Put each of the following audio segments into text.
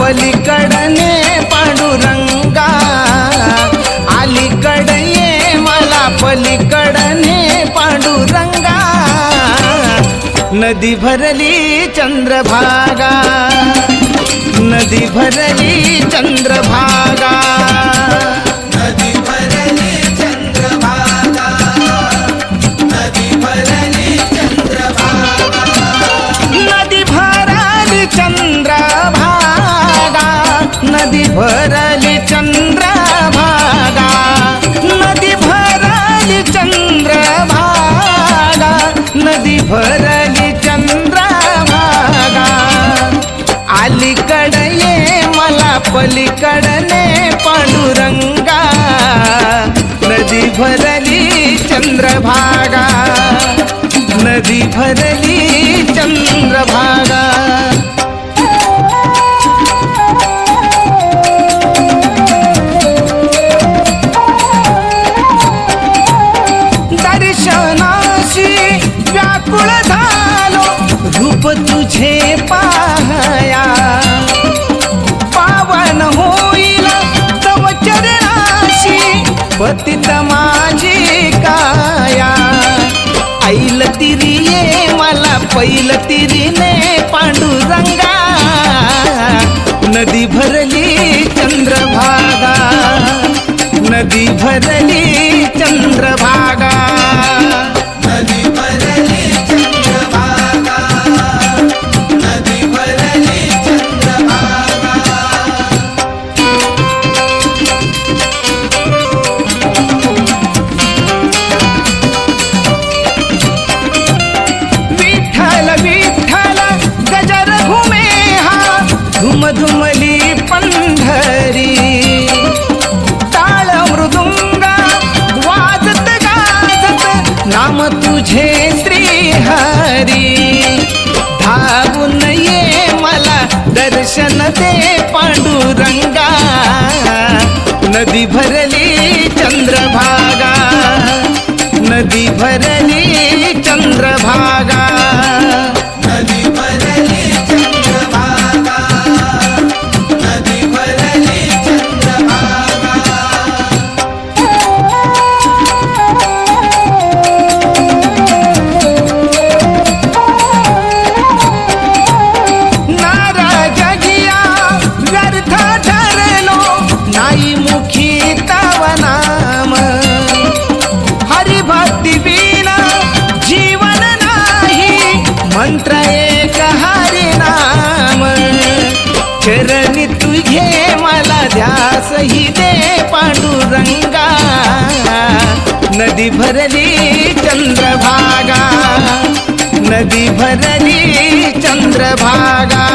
पलीकडने पांडुरंगा, अलीकडे ये मला पलीकडने पांडुरंगा, नदी भरली चंद्रभागा, नदी भरली चंद्रभागा, नदी भरली चंद्रभागा, नदी भरली चंद्रभागा, नदी भरली चंद्रभागा, नदी भरली चंद्रभागा, नदी भरली चंद्रभागा, नदी भरली चंद्रभागा, अलीकडे ये मला पलीकडने पांडुरंगा, नदी भरली चंद्रभागा, नदी भरली चंद्रभागा. दर्शनाशी व्याकुळ झालो रूप तुझे पाहया, पावन होईल तव चरणाशी पतित माझी काया, ऐल तिरी ये मला पैल तिरीने पांडुरंगा, नदी भरली चंद्रभागा, नदी भरली चंद्रभागा, नदी भरली चंद्रभागा, नदी भरली चंद्रभागा, विठ्ठल विठ्ठल गजर घुमे हा, धुम धुमली पंढरी, टाळ मृदुंगा वाजत गाजत नाम तुझे श्रीहरी, धावून ये मला दर्शन दे पांडुरंगा, नदी भरली चंद्रभागा, नदी भरली चंद्रभागा, नदी भरली चंद्रभागा, नदी भरली चंद्रभागा, नाराज गिया व्यर्थ ठरलो नाही मुखी तव नाम, हरिभक्ती विना जीवन नाही मंत्र एक हरिनाम, चरणी तुझे मला ध्यास ही दे पांडुरंगा, नदी भरली चंद्रभागा, नदी भरली चंद्रभागा,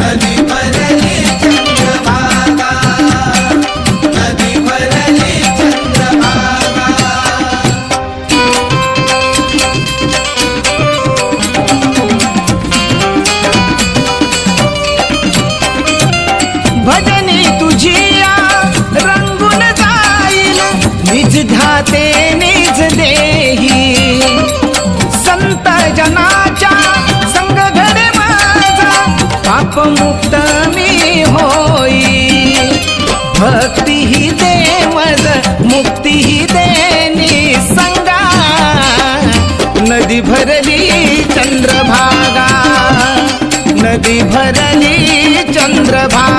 नदी भरली चंद्रभागा, नदी भरली चंद्रभागा, भजनी तुझिया रंगून जाईल निज ध्याते निज देही, संत जनाच्या संग घडे माझा पापमुक्त मी होई, भक्ती ही दे मज मुक्ती ही दे निसंगा, नदी भरली चंद्रभागा, नदी भरली चंद्रभागा.